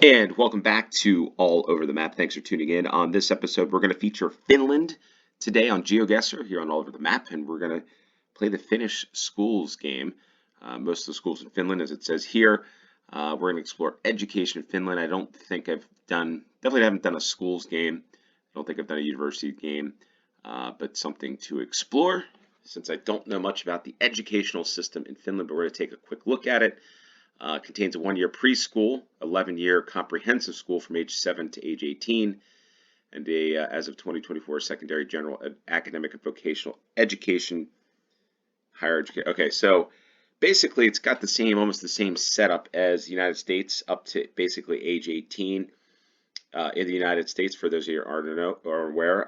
And welcome back to All Over the Map. Thanks for tuning in. On this episode, we're going to feature Finland today on GeoGuessr here on All Over the Map, and we're going to play the Finnish schools game. Most of the schools in Finland, as it says here. We're going to explore education in Finland. I don't think I've definitely haven't done a schools game. I don't think I've done a university game, but something to explore since I don't know much about the educational system in Finland, but we're going to take a quick look at it. Contains a 1-year preschool, 11-year comprehensive school from age 7 to age 18, and as of 2024, secondary general academic and vocational education, higher education. Okay, so basically it's got almost the same setup as the United States up to basically age 18. In the United States, for those of you who aren't aware,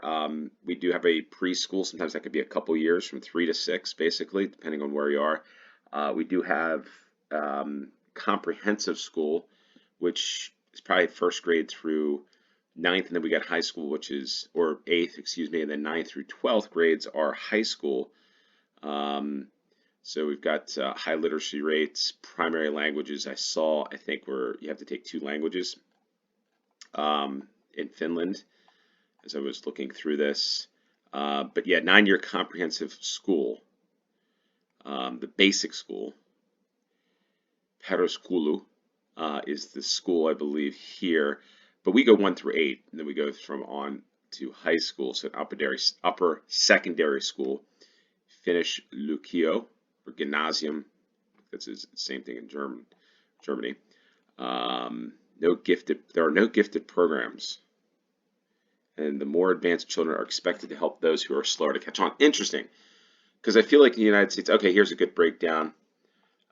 we do have a preschool. Sometimes that could be a couple years, from 3 to 6, basically, depending on where you are. We do have comprehensive school, which is probably first grade through 9th, and then we got high school, or 8th, excuse me, and then 9th through 12th grades are high school. So we've got high literacy rates, primary languages. I think you have to take 2 languages in Finland, as I was looking through this. But yeah, 9-year comprehensive school, the basic school. Peruskoulu is the school, I believe, here. But we go 1 through 8, and then we go from on to high school, so upper secondary school. Finnish Lukio, or Gymnasium. That's the same thing in Germany. There are no gifted programs. And the more advanced children are expected to help those who are slower to catch on. Interesting, because I feel like in the United States, okay, here's a good breakdown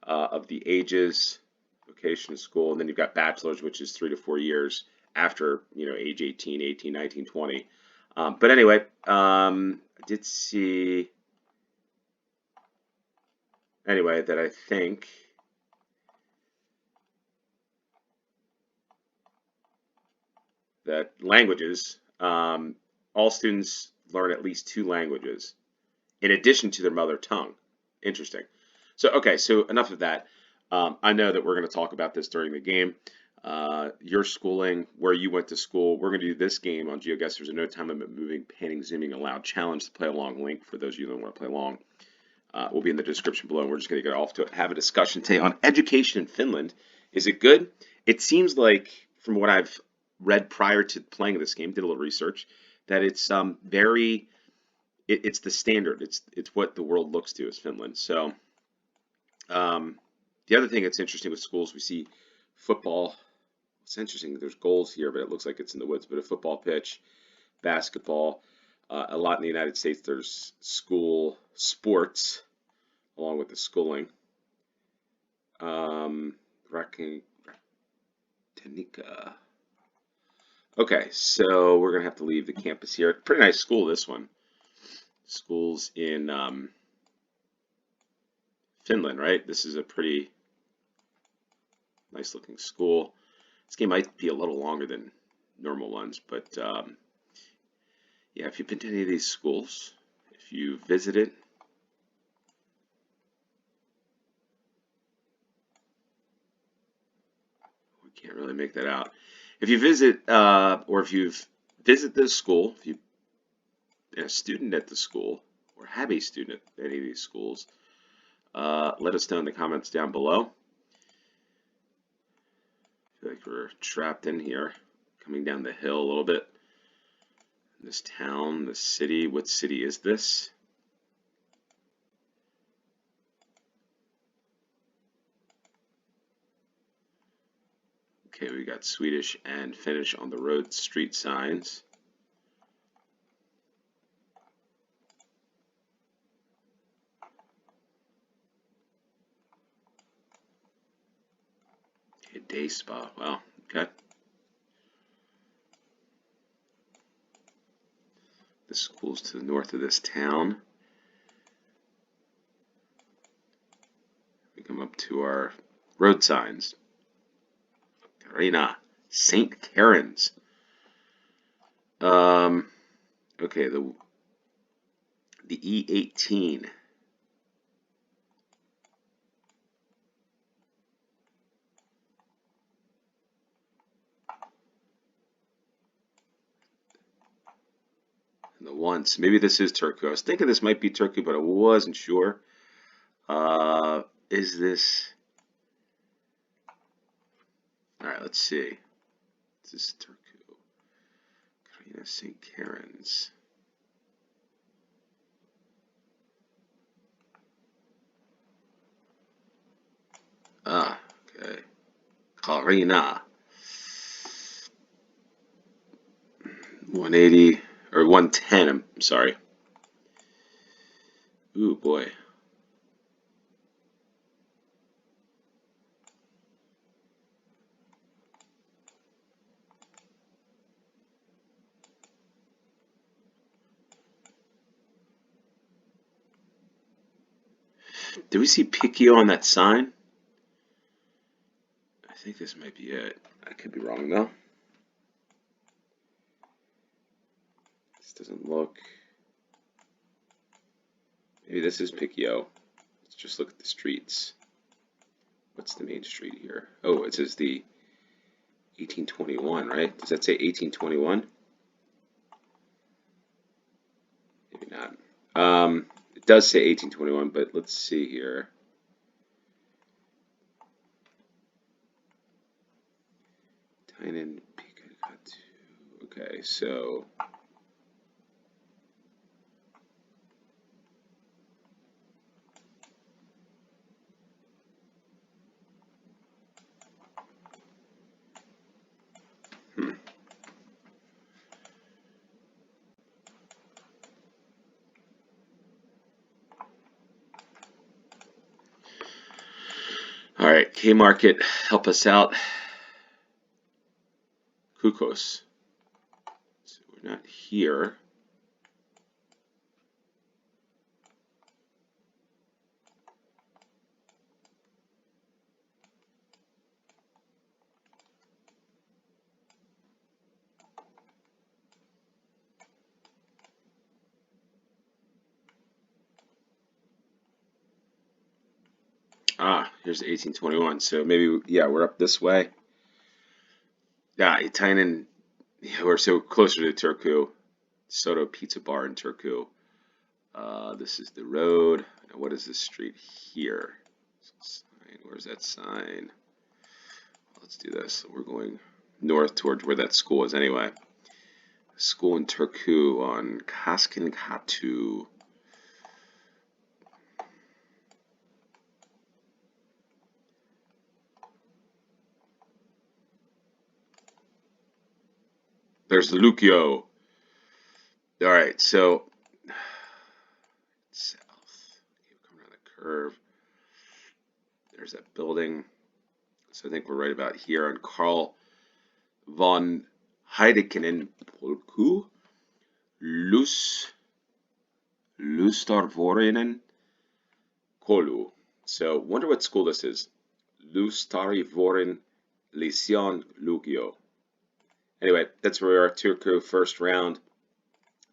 of the ages, vocation, school, and then you've got bachelor's, which is 3 to 4 years after, age 18, 19, 20. But anyway, I did see, that I think that languages, all students learn at least 2 languages in addition to their mother tongue. Interesting. So, okay, so enough of that. I know that we're going to talk about this during the game. Your schooling, where you went to school, we're going to do this game on GeoGuessr. There's a no time limit moving, panning, zooming allowed challenge. To play along link for those of you who don't want to play along will be in the description below. And we're just going to get off to have a discussion today on education in Finland. Is it good? It seems like, from what I've read prior to playing this game, did a little research, that it's it's the standard. It's what the world looks to as Finland. So. The other thing that's interesting with schools, we see football. It's interesting. There's goals here, but it looks like it's in the woods. But a football pitch, basketball. A lot in the United States, there's school sports along with the schooling. Technica. Okay, so we're gonna have to leave the campus here. Pretty nice school, this one. Schools in Finland, right? This is a pretty nice looking school. This game might be a little longer than normal ones, but yeah, if you've been to any of these schools, if you visited, we can't really make that out. If you visit, or if you've visited this school, if you've been a student at the school, or have a student at any of these schools, let us know in the comments down below. I feel like we're trapped in here, coming down the hill a little bit. This town, this city, what city is this? Okay, we got Swedish and Finnish on the road street signs. A day spa. Wow. Okay. The school's to the north of this town. We come up to our road signs. Carina, St. Karen's. Okay, the E18. once. Maybe this is Turku. I was thinking this might be Turku, but I wasn't sure. Is this? All right, let's see. This is Turku. Karina St. Karen's. Ah, okay. Karina. 180 or 110. I'm sorry. Ooh boy. Do we see Picchio on that sign? I think this might be it. I could be wrong though. This doesn't look. Maybe this is Picchio. Let's just look at the streets. What's the main street here? Oh, it says the 1821, right? Does that say 1821? Maybe not. It does say 1821, but let's see here. Tynan Pikakatu. Okay, so all right, K Market, help us out. Kukos. So we're not here. Ah, here's 1821. So maybe, yeah, we're up this way. Yeah, Tynan, yeah, we're so closer to Turku. Soto Pizza Bar in Turku. This is the road. Now what is this street here? Where's that sign? Let's do this. We're going north towards where that school is anyway. School in Turku on Kaskinkatu. There's Lukio. All right, so south. Okay, we're coming around the curve. There's that building. So I think we're right about here on Carl von Heidekenen Polku. Lustarvorinen Kolu. So wonder what school this is. Lustarivorin Lyceon Lukio. Anyway, that's where we are, Turku, first round.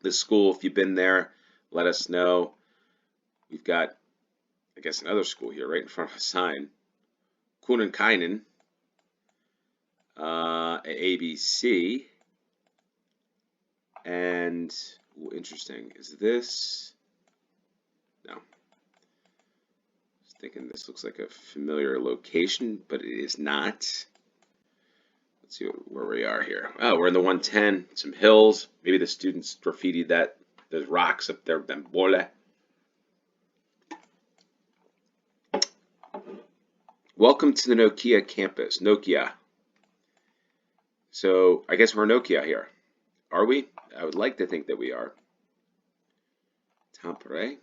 The school, if you've been there, let us know. We've got, I guess, another school here right in front of a sign. Kuninkainen, ABC. And, ooh, interesting, is this? No. I was thinking this looks like a familiar location, but it is not. Let's see where we are here. Oh, we're in the 110, some hills. Maybe the students graffitied that. There's rocks up there, Bambole. Welcome to the Nokia campus, Nokia. So I guess we're Nokia here. Are we? I would like to think that we are. Tampere?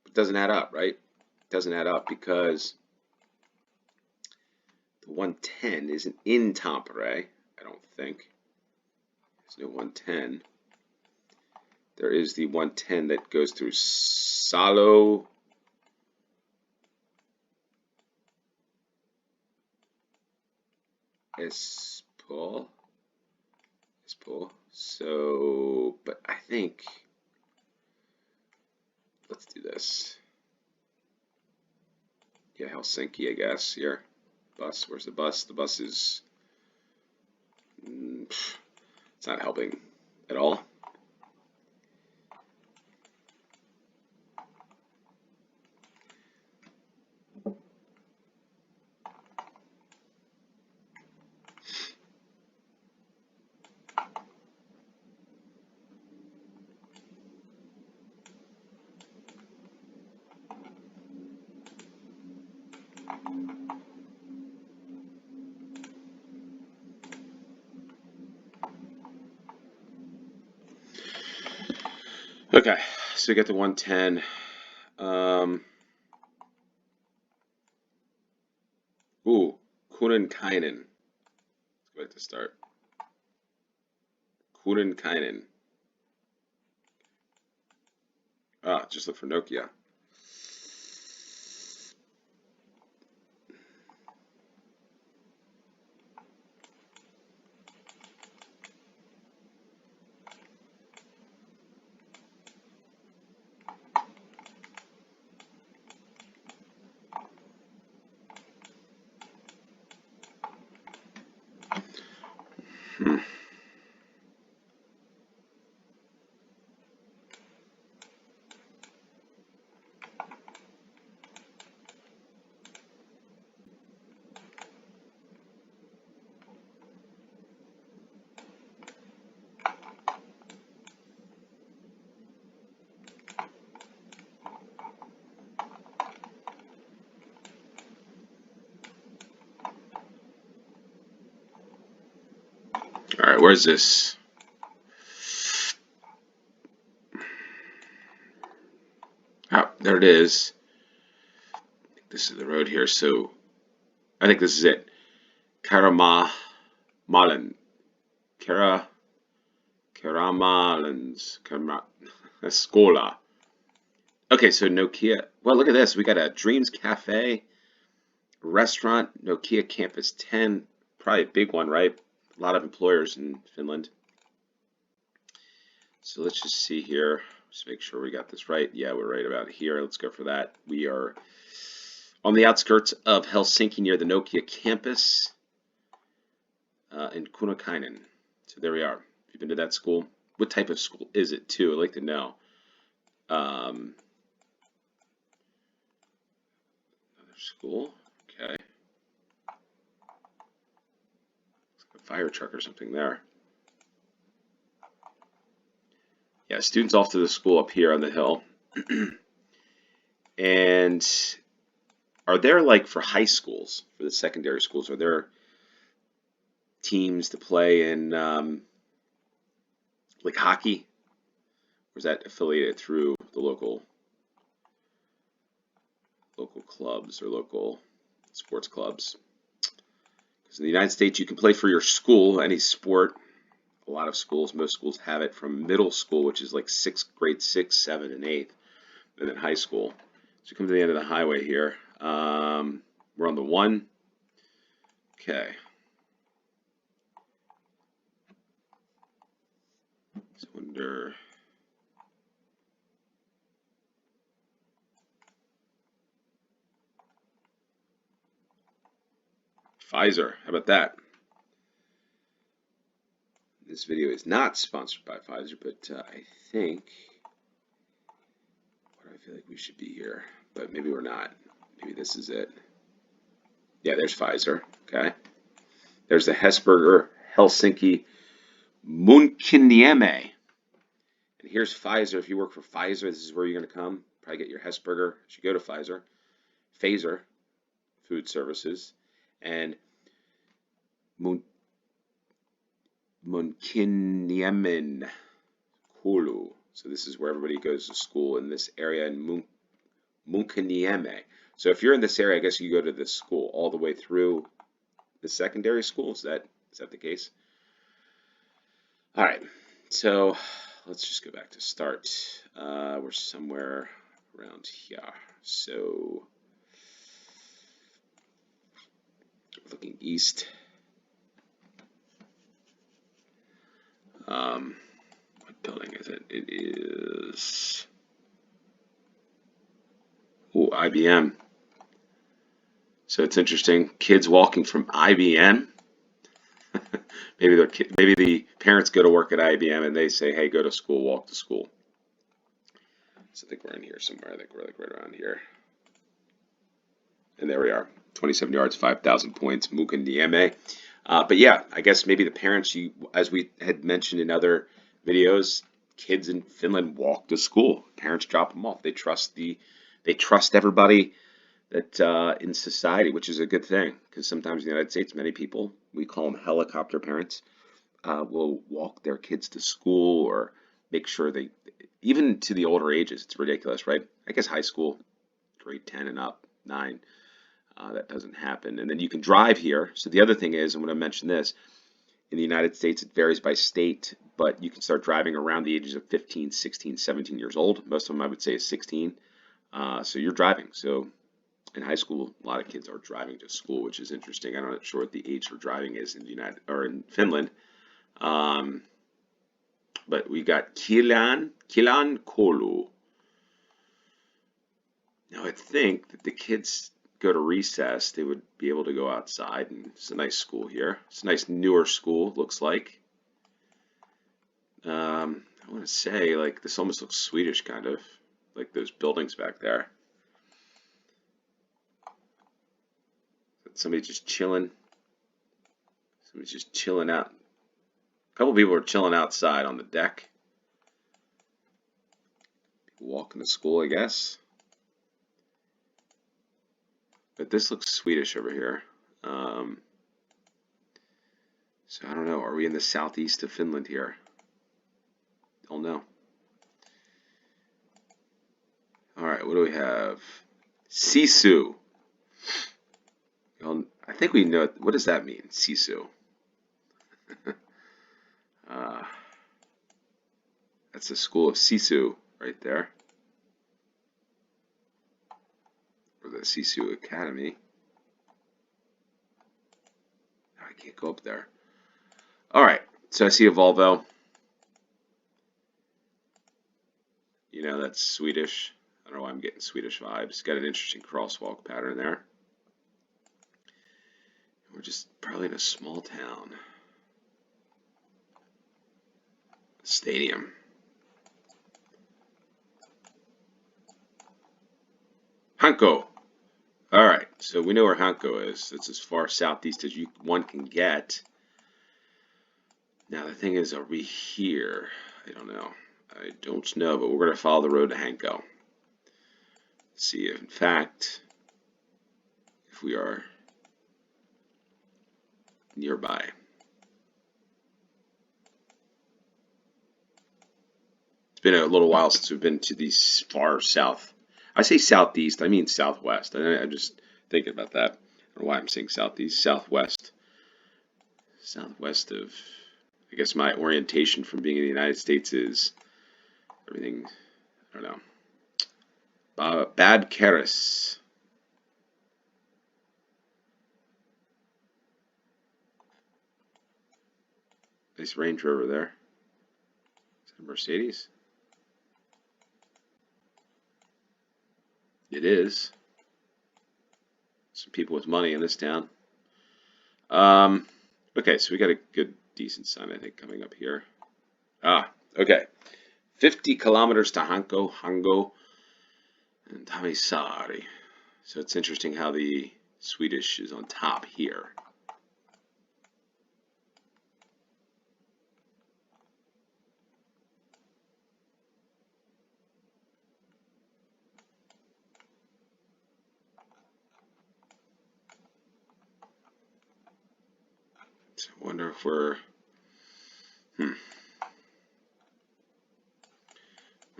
It doesn't add up, right? It doesn't add up because the 110 isn't in Tampere, I don't think. There's no 110. There is the 110 that goes through Salo. Espoo. So, but I think, let's do this. Yeah, Helsinki, I guess, here. Bus, where's the bus? The bus is, it's not helping at all. Okay, so we get to 110. Ooh, Kuninkainen. Let's go back to start. Kuninkainen. Ah, just look for Nokia. Hmm. All right, where's this? Oh, there it is. This is the road here, so I think this is it. Karama Malin. Kara Karamalins. Skola. Okay, so Nokia. Well, look at this. We got a Dreams Cafe, restaurant, Nokia Campus 10. Probably a big one, right? A lot of employers in Finland. So let's just see here. Just make sure we got this right. Yeah, we're right about here. Let's go for that. We are on the outskirts of Helsinki near the Nokia campus in Kuninkainen. So there we are. Have you been to that school? What type of school is it, too? I'd like to know. Another school. Okay. Looks like a fire truck or something there. Yeah, students off to the school up here on the hill. And are there, like, for high schools, for the secondary schools, are there teams to play in, like, hockey? Or is that affiliated through the local clubs or local sports clubs? Because in the United States, you can play for your school, any sport. A lot of schools, most schools have it from middle school, which is like grade 6, 7, and 8, and then high school. So we come to the end of the highway here. We're on the 1. Okay. So under Pfizer. How about that? This video is not sponsored by Pfizer, but I think, where do I feel like we should be here? But maybe we're not. Maybe this is it. Yeah, there's Pfizer. Okay. There's the Hesburger Helsinki Munkiniemi. And here's Pfizer. If you work for Pfizer, this is where you're going to come. Probably get your Hesburger. You should go to Pfizer. Phaser Food Services. And Munkiniemen Kulu. So this is where everybody goes to school in this area in Munkiniemi. So if you're in this area, I guess you go to this school all the way through the secondary school. Is that the case? All right. So let's just go back to start. We're somewhere around here. So looking east. What building is it? It is IBM. So it's interesting. Kids walking from IBM. maybe the parents go to work at IBM and they say, "Hey, go to school, walk to school." So I think we're in here somewhere. I think we're like right around here. And there we are. 27 yards, 5,000 points, Mukandieme. But yeah, I guess maybe the parents, as we had mentioned in other videos, kids in Finland walk to school. Parents drop them off. They trust everybody that in society, which is a good thing, because sometimes in the United States, many people, we call them helicopter parents, will walk their kids to school or make sure they, even to the older ages, it's ridiculous, right? I guess high school, grade 10 and up, 9, that doesn't happen. And then you can drive here. So the other thing is, I'm going to mention this, in the United States, it varies by state, but you can start driving around the ages of 15, 16, 17 years old. Most of them, I would say, is 16. So you're driving. So in high school, a lot of kids are driving to school, which is interesting. I'm not sure what the age for driving is in the United or in Finland. But we got Kilan Koulu. Now I think that the kids go to recess, they would be able to go outside, and it's a nice school here. It's a nice newer school, looks like. I want to say, like, this almost looks Swedish, kind of, like those buildings back there. Somebody just chilling. Somebody's just chilling out. A couple people are chilling outside on the deck. People walking to school, I guess. But this looks Swedish over here. So I don't know. Are we in the southeast of Finland here? Don't know. All right, what do we have? Sisu. I think we know. What does that mean, Sisu? That's the school of Sisu right there. Or the Sisu Academy. I can't go up there. All right, so I see a Volvo. You know, that's Swedish. I don't know why I'm getting Swedish vibes. Got an interesting crosswalk pattern there. We're just probably in a small town. Stadium. Hanko. All right, so we know where Hanko is. It's as far southeast as one can get. Now the thing is, are we here? I don't know. I don't know, but we're going to follow the road to Hanko. See if, in fact, if we are nearby. It's been a little while since we've been to the far south. I say southeast, I mean southwest. I'm just thinking about that. I don't know why I'm saying southeast, southwest. Southwest of, I guess my orientation from being in the United States is everything, I don't know. Bad Keras. Nice Range Rover there. Is that a Mercedes? It is. Some people with money in this town. Okay, so we got a good, decent sign, I think, coming up here. Okay. 50 kilometers to Hanko, and Tamisari. So it's interesting how the Swedish is on top here. So I wonder if we're,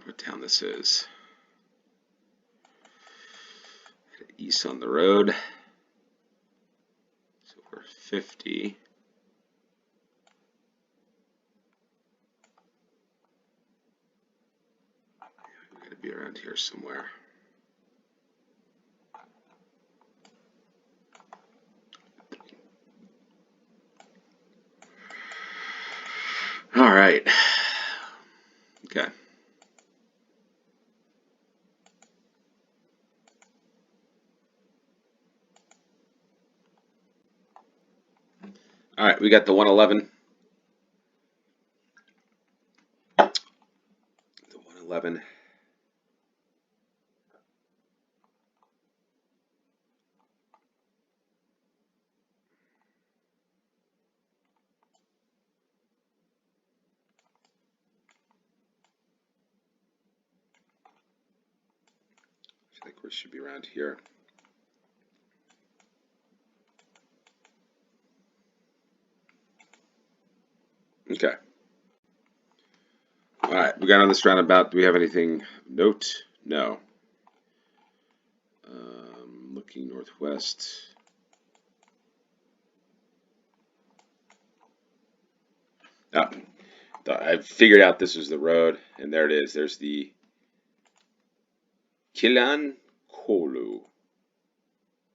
what town this is. East on the road. So we're 50. We gotta be around here somewhere. All right. Okay. All right, we got the 111. The 111. I think we should be around here. Okay. All right, we got on this roundabout. Do we have anything? Note? No. Looking northwest. Oh, I figured out this was the road, and there it is. There's the Kilan Kolu.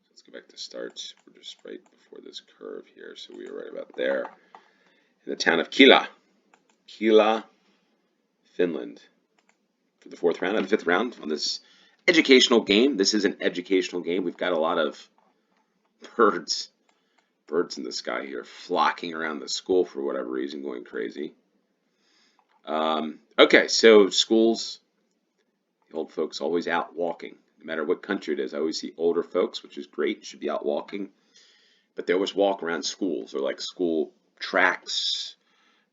Let's go back to start. We're just right before this curve here, so we were right about there. In the town of Kila. Kila, Finland. For the fourth round and the fifth round on this educational game. This is an educational game. We've got a lot of birds in the sky here flocking around the school for whatever reason, going crazy. Okay, so schools, the old folks always out walking. No matter what country it is, I always see older folks, which is great, should be out walking. But they always walk around schools or like school tracks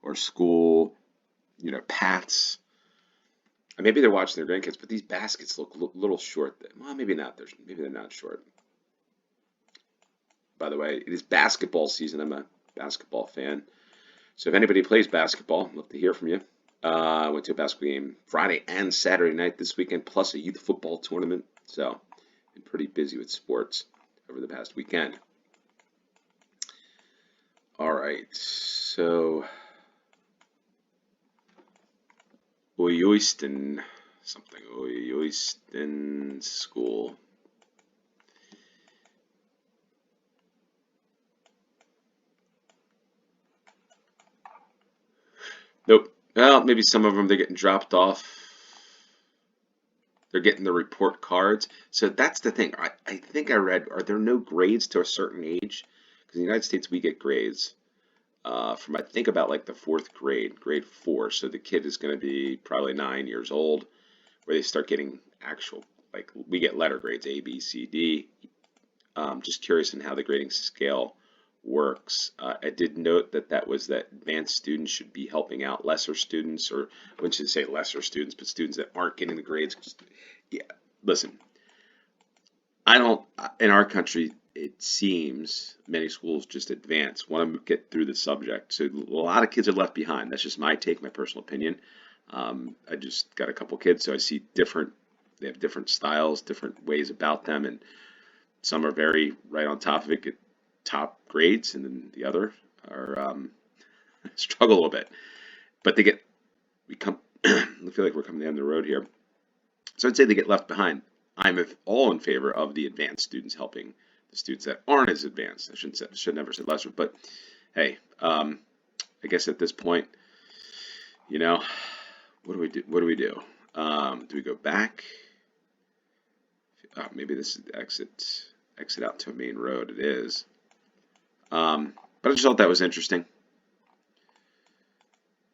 or school, paths. And maybe they're watching their grandkids, but these baskets look a little short. Well, maybe not. Maybe they're not short. By the way, it is basketball season. I'm a basketball fan. So if anybody plays basketball, I'd love to hear from you. I went to a basketball game Friday and Saturday night this weekend, plus a youth football tournament. So been pretty busy with sports over the past weekend. All right, so Oyoisten something. Oyoisten School. Nope. Well, maybe some of them they're getting dropped off. They're getting the report cards. So that's the thing. I think I read, are there no grades to a certain age? Because in the United States we get grades from I think about like the fourth grade, grade 4. So the kid is going to be probably 9 years old, where they start getting actual, like we get letter grades A, B, C, D. Just curious in how the grading scale works. I did note that advanced students should be helping out lesser students, or I wouldn't say lesser students, but students that aren't getting the grades. Yeah, listen, I don't, in our country, it seems many schools just advance, want to get through the subject. So a lot of kids are left behind. That's just my take, my personal opinion. I just got a couple kids, so I see they have different styles, different ways about them, and some are very right on top of it, get top grades, and then the other are struggle a little bit. But we come, I feel like we're coming down the road here. So I'd say they get left behind. I'm all in favor of the advanced students helping the students that aren't as advanced. I should never say lesser, but hey, I guess at this point, what do we do? What do we do? Do we go back? Maybe this is the exit out to a main road. It is. But I just thought that was interesting.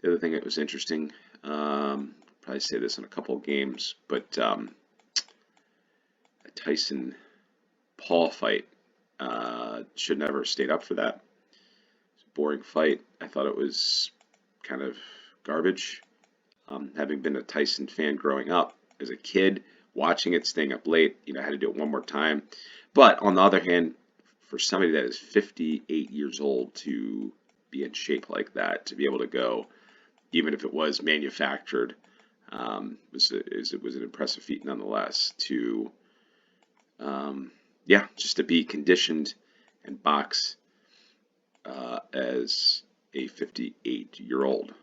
The other thing that was interesting, probably say this in a couple of games, but a Tyson Paul fight should never have stayed up for that. It's a boring fight. I thought it was kind of garbage. Having been a Tyson fan growing up as a kid, watching it, staying up late, I had to do it one more time. But on the other hand, for somebody that is 58 years old to be in shape like that, to be able to go, even if it was manufactured, it was an impressive feat nonetheless. Just to be conditioned and box as a 58-year-old.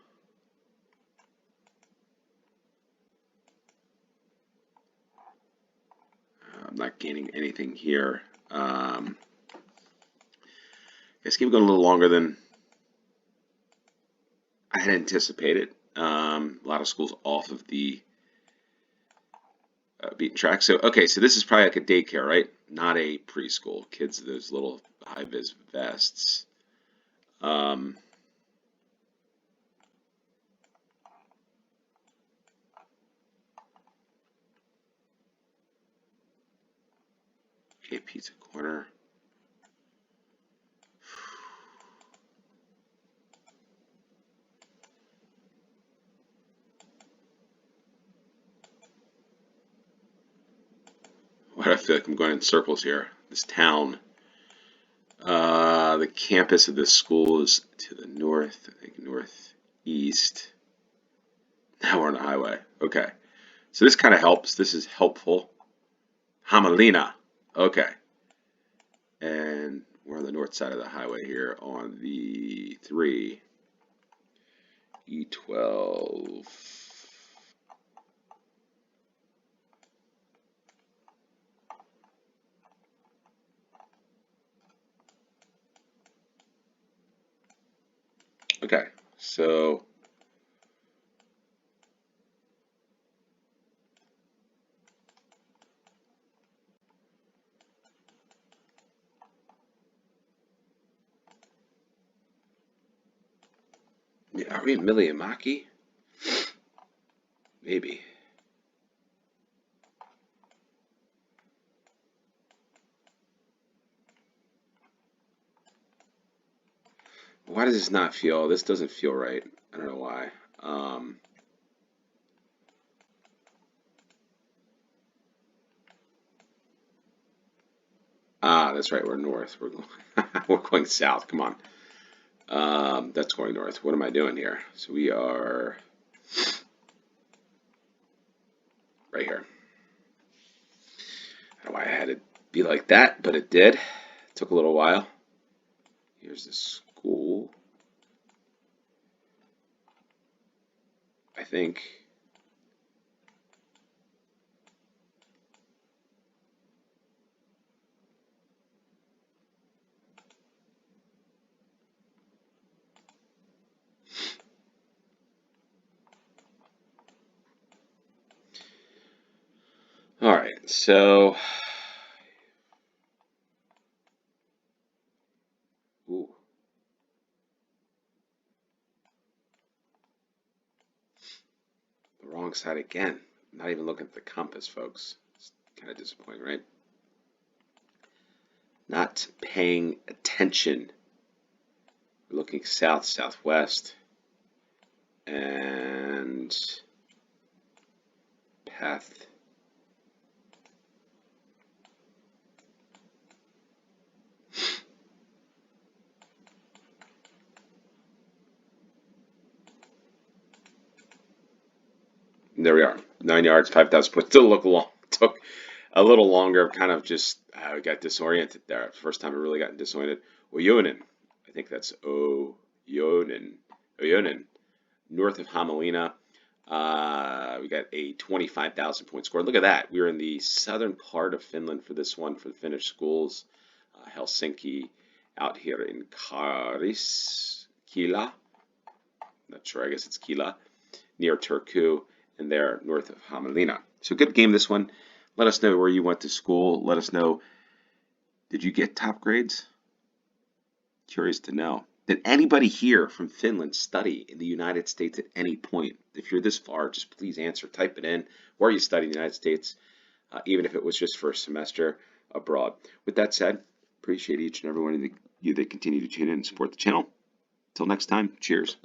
I'm not gaining anything here. Let's keep going a little longer than I had anticipated. A lot of schools off of the beaten track. So, okay, so this is probably like a daycare, right? Not a preschool. Kids, those little high-vis vests. Okay, pizza corner. Why do I feel like I'm going in circles here? This town. The campus of this school is to the north, I think northeast. Now we're on the highway. Okay. So this kind of helps. This is helpful. Hämeenlinna. Okay. And we're on the north side of the highway here on the 3 E12. Okay. So yeah, are we in Miliamaki? Maybe. Why does this not feel? This doesn't feel right. I don't know why. Um, that's right. We're north. We're going, we're going south. Come on. That's going north. What am I doing here? So we are right here. I don't know why I had it be like that, but it did. It took a little while. Here's the school. I think. All right. So, ooh, the wrong side again. Not even looking at the compass, folks. It's kind of disappointing, right? Not paying attention. We're looking south, southwest, and path. There we are. 9 yards, 5,000 points. Still look long. Took a little longer. Kind of just got disoriented there. First time I really got disoriented. Oyonen. I think that's Oyonen. Oyonen. North of Hamelina. We got a 25,000 point score. Look at that. We were in the southern part of Finland for this one for the Finnish schools. Helsinki, out here in Kila. Not sure. I guess it's Kila, near Turku, and there north of Hämeenlinna. So good game, this one. Let us know where you went to school. Let us know, did you get top grades? Curious to know. Did anybody here from Finland study in the United States at any point? If you're this far, just please answer. Type it in. Where you studied in the United States, even if it was just for a semester abroad. With that said, appreciate each and every one of you that continue to tune in and support the channel. Until next time, cheers.